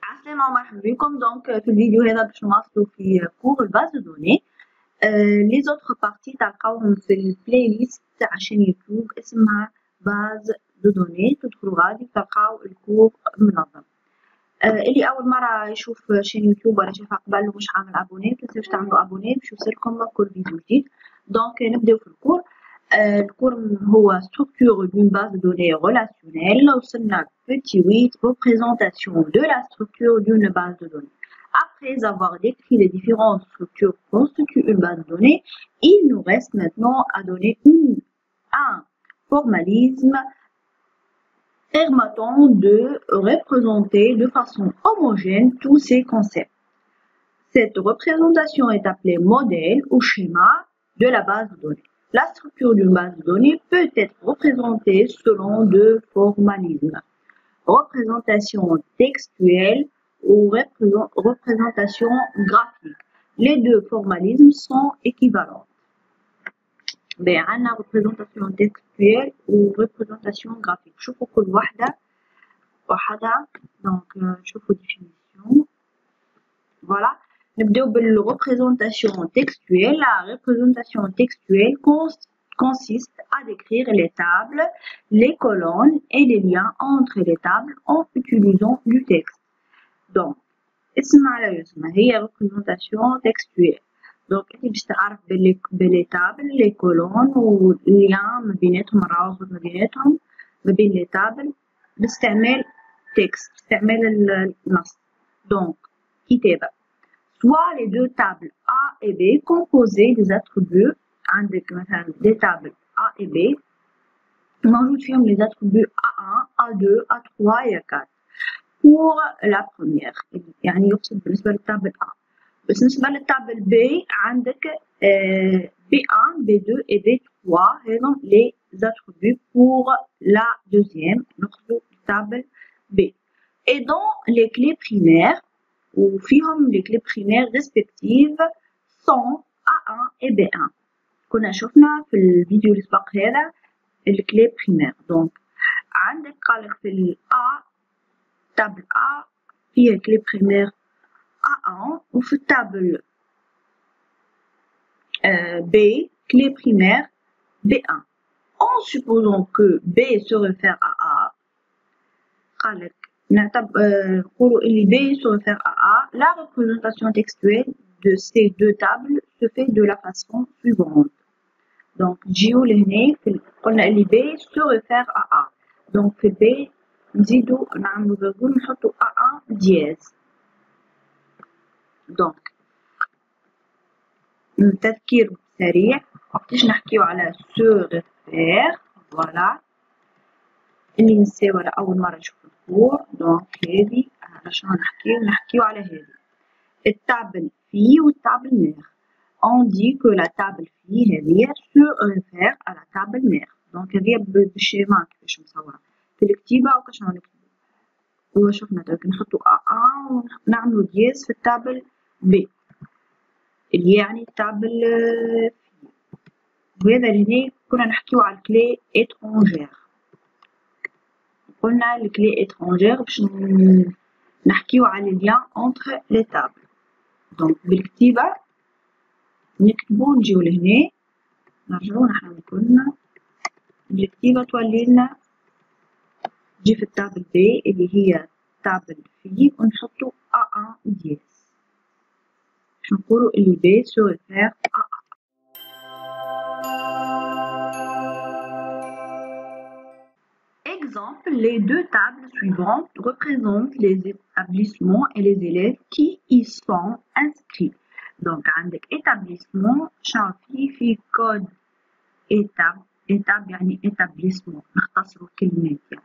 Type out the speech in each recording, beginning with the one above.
عسلامة ومرحبا بكم. دونك في الفيديو هذا باش نواصلوا في كور الباز دو دوني. لي زوتر بارتي تلقاوهم في البلاي ليست تاع شين يوتيوب اسمها باز دو دوني. تدخلوا غادي تلقاو الكور منظم. اللي اول مره يشوف شين يوتيوب ولا شافها قبل ومش عامل ابوني متنساوش تعملوا ابوني باش يوصلكم كل فيديو جديد. دونك نبداو في الكور. الكور هو structure d'une base de données relationnelle. وصلنا petit 8 représentation de la structure d'une base de données. Après avoir décrit les différentes structures qui constituent une base de données, il nous reste maintenant à donner un formalisme permettant de représenter de façon homogène tous ces concepts. Cette représentation est appelée modèle ou schéma de la base de données. La structure d'une base de données peut être représentée selon deux formalismes: représentation textuelle ou représentation graphique. Les deux formalismes sont équivalents. Ben, on a représentation textuelle ou représentation graphique. شوفوا كل واحدة. Donc شوفوا définition. Voilà. نبداو بالreprésentation textuelle. La représentation textuelle consiste à décrire les tables, les colonnes et les liens entre les tables en utilisant du texte. Donc, اسم على اسمها هي représentation textuelle. Donc انت باش تعرف باللي تابل لي كولون والليان ما بيناتهم الروابط ما بين لي تابل باستعمال تكست باستعمال النص. Donc كتابة. Soit les deux tables A et B composées des attributs عندك مثلا des tables A et B موجود فيهم les attributs A1 A2 A3 et A4. Pour la première يعني يقصد بالنسبة للتابل A. بس بالنسبة للتابل B عندك B1 B2 et B3 هذم les attributs pour la deuxième نقصدو table B. Et dans les clés primaires وفيهم les clés primaires respectives sont A1 et B1. كنا شفنا في الفيديو اللي سبق هذا الكلي بريمير. دونك عندك قالك في ال A table A فيها كلي بريمير A1 وفي التابل B clé primaire B1. En supposant que B se réfère à A, قالك نقولوا اللي B se réfère à A, la représentation textuelle de ces deux tables se fait de la façon suivante. Donc نجيو لهنا قلنا اللي B se réfère à A. Donc في B نزيدو نعملو فيرغول نحطو A1 دياز. دونك التذكير سريع وقتاش نحكيو على سو ريفير. فوالا اللي نساو على اول مره يشوف الكور. دونك هذه علشان نحكيو على هذه التابل في والتابل مير. on dit que la table في هذه se réfère à la table mère. دونك هذه بالشيما كيفاش مصوره في الكتيبه او كاش نكتبو وشفنا دونك نحطو A1 ونعملو دياز في التابل B اللي يعني تابل في. وهذا اللي كنا نحكيو على الكلي اترونجير. قلنا الكلي اترونجير باش نحكيو على الليان انتر لي تابل. دونك بالكتيبه نكتبو نجيو لهنا نرجعو نحن كنا بالكتيبه تولي لنا تجي في التابل بي اللي هي تابل في ونحطو A1 دياز باش نقولو اللي بي se réfère à A. Exemple, les deux tables suivantes représentent les établissements et les élèves qui y sont inscrits. Donc عندك établissement شافي في code étape يعني établissement نختصروا كلمات يعني.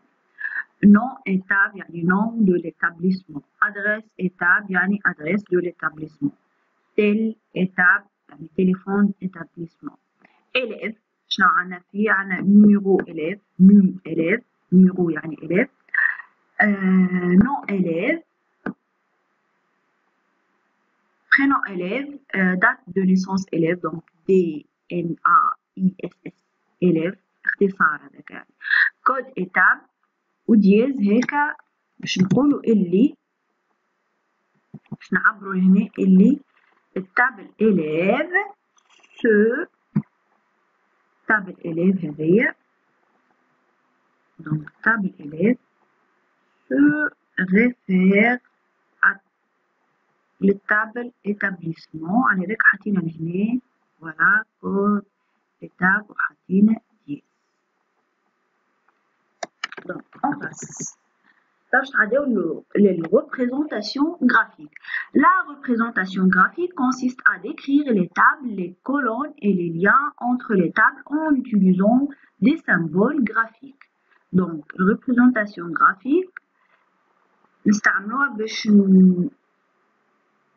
nom étape يعني nom de l'établissement. adresse étape يعني adresse de l'établissement. tel étape يعني téléphone établissement. élève شنو عندنا فيه عندنا numéro élève numéro يعني élève. non élève prénom élève, date de naissance élève, donc DNAISS élève اختصار هذاك يعني. كود إيتاب ودياز هيك باش نقولوا اللي باش نعبروا هنا اللي التابل élève se table élève هذيا donc table élève se réfère à le table établissement على هذاك حطينا لهنا voilà كود étape وحطينا دياز donc on passe. La représentation graphique. La représentation graphique consiste à décrire les tables, les colonnes et les liens entre les tables en utilisant des symboles graphiques. Donc, représentation graphique, نستعملوها باش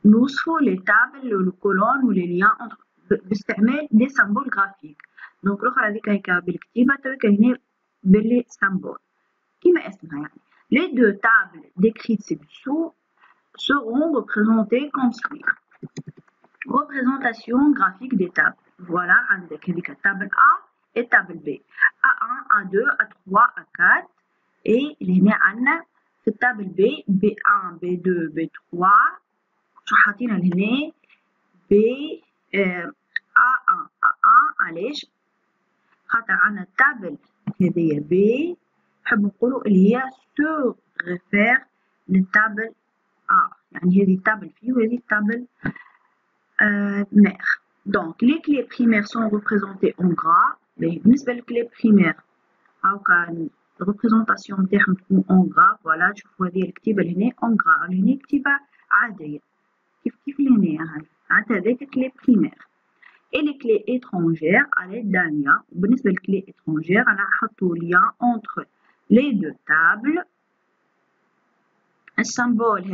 نوصفوا les tables, les colonnes ou les liens entre باستعمال des symboles graphiques. Donc, الأخرى هذيك هيك بالكتيبة تويك هنا باللي symbole. كيما اسمها يعني. Les deux tables décrites ci-dessous seront représentées comme suit. Représentation graphique des tables. Voilà, عندك هذيك table A et table B. A1, A2, A3, A4 et هنا عندنا في table B B1, B2, B3 شو حاطين هنا B A1 A1 علاش؟ خاطر عندنا table هذيا B نحب نقولوا اللي هي se réfère للتابل A يعني هذه التابل فيه وهذه التابل mère. Donc les clés primaires sont représentées en gras. بالنسبة للكلي primaire هاكا الريبريزونطاسيون نتاعهم تكون en gras. فوالا تشوفوا هذه الكتيبة لهنا en gras لهنا كتيبة عادية كيف لهنا هاي معناتها هذاك كلي primaire. Et les clés étrangères à l'aide d'un lien. بالنسبة للكلي étrangères أنا نحطوا lien entre les deux tables. Un symbole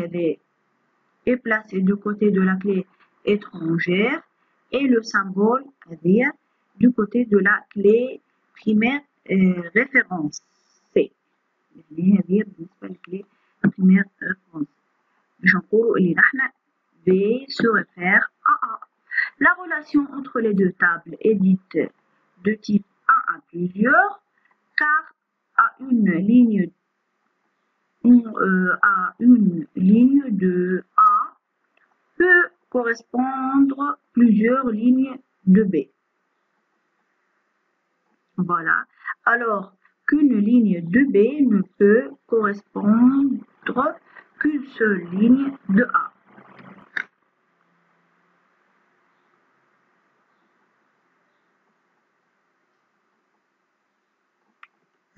est placé du côté de la clé étrangère et le symbole du côté de la clé primaire référence C. هذه بالنسبة للكلي primaire référence. باش نقولوا اللي نحن B se réfère à A. La relation entre les deux tables est dite de type 1 à plusieurs car à une ligne de A peut correspondre plusieurs lignes de B. Voilà. Alors qu'une ligne de B ne peut correspondre qu'une seule ligne de A.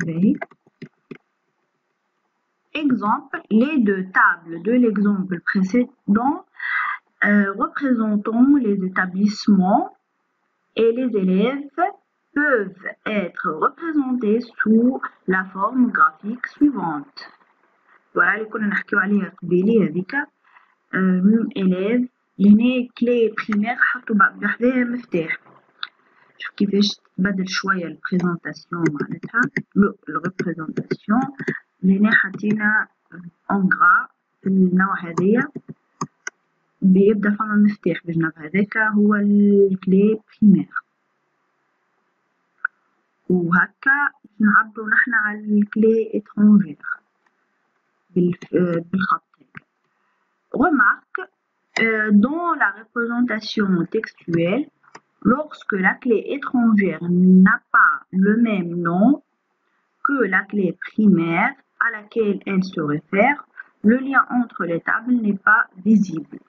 Oui. Exemple, les deux tables de l'exemple précédent représentant les établissements et les élèves peuvent être représentés sous la forme graphique suivante. Voilà اللي كنا نحكيو عليها قبيلي هذيك élève هنا كلي بريمير حطوا بحذاها مفتاح. شوف كيفاش تبدل شوية البريزونطاسيون معناتها الريبريزونطاسيون هنا حطينا اون غرا في النوع هذايا بيبدا فما مفتاح بالجنب هذاك هو الكلي بريمير وهكا نعبرو نحنا على الكلي étrangère بالخط هيك. Remarque, dans la représentation textuelle, lorsque la clé étrangère n'a pas le même nom que la clé primaire à laquelle elle se réfère, le lien entre les tables n'est pas visible.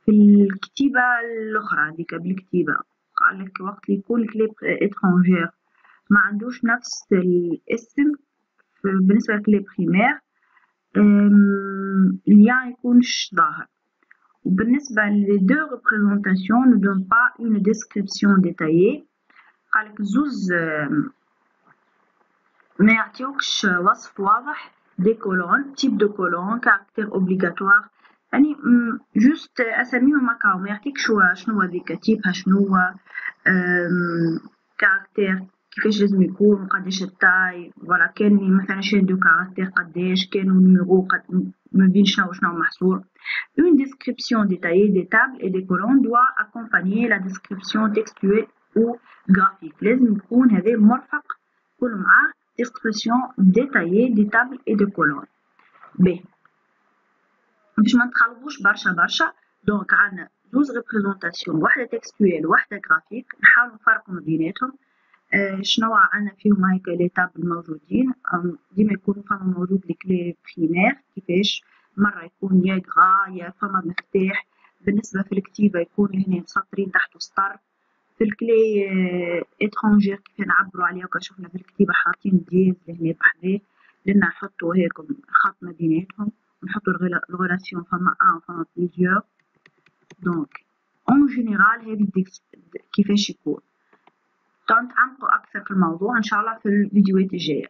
في الكتيبة الأخرى هذيك بالكتيبة قال لك وقت اللي يكون كلي étrangère ما عندوش نفس الاسم بالنسبة لكلي بريمير اللين يكونش ظاهر. وبالنسبة les deux représentations ne donnent pas une description détaillée. قالك زوز ما يعطيوكش وصف واضح دي كولون تيب دو كولون كاركتير اوبليغاتوار يعني جوست اساميهم هكا ما يعطيكش شنو هذيك تيبها شنو كاركتير كيفاش لازم يكون وقداش التاي فوالا كاين مثلا شين دو كاركتير قداش كاين نيميرو قد ما بين شنو وشنو محصور. Une description détaillée des tables et des colonnes doit accompagner la description textuelle ou graphique. لازم يكون هذا مرفق كل معاه description détaillée des tables et des colonnes. باهي باش ما نتخلطوش برشا دونك عندنا زوز ريبريزونطاسيون واحدة تكستويل وواحدة جرافيك نحاولو نفرقو ما بيناتهم. شنو عندنا فيهم هيك لي تابل موجودين ديما يكونوا فما موجود لي كلي بريمير كيفاش مرة يكون يا غرا يا فما مفتاح. بالنسبة في الكتيبة يكون هنا سطرين تحته سطر. في الكلي اترونجير كيف نعبروا عليها وكا شفنا في الكتيبة حاطين دياز لهنا بحذاه لأن نحطوا هيك خط ما بيناتهم ونحطوا الغولاسيون فما ان فما بليزيور. دونك اون جينيرال هذه كيفاش يكون. نتعمقوا أكثر في الموضوع إن شاء الله في الفيديوهات الجاية.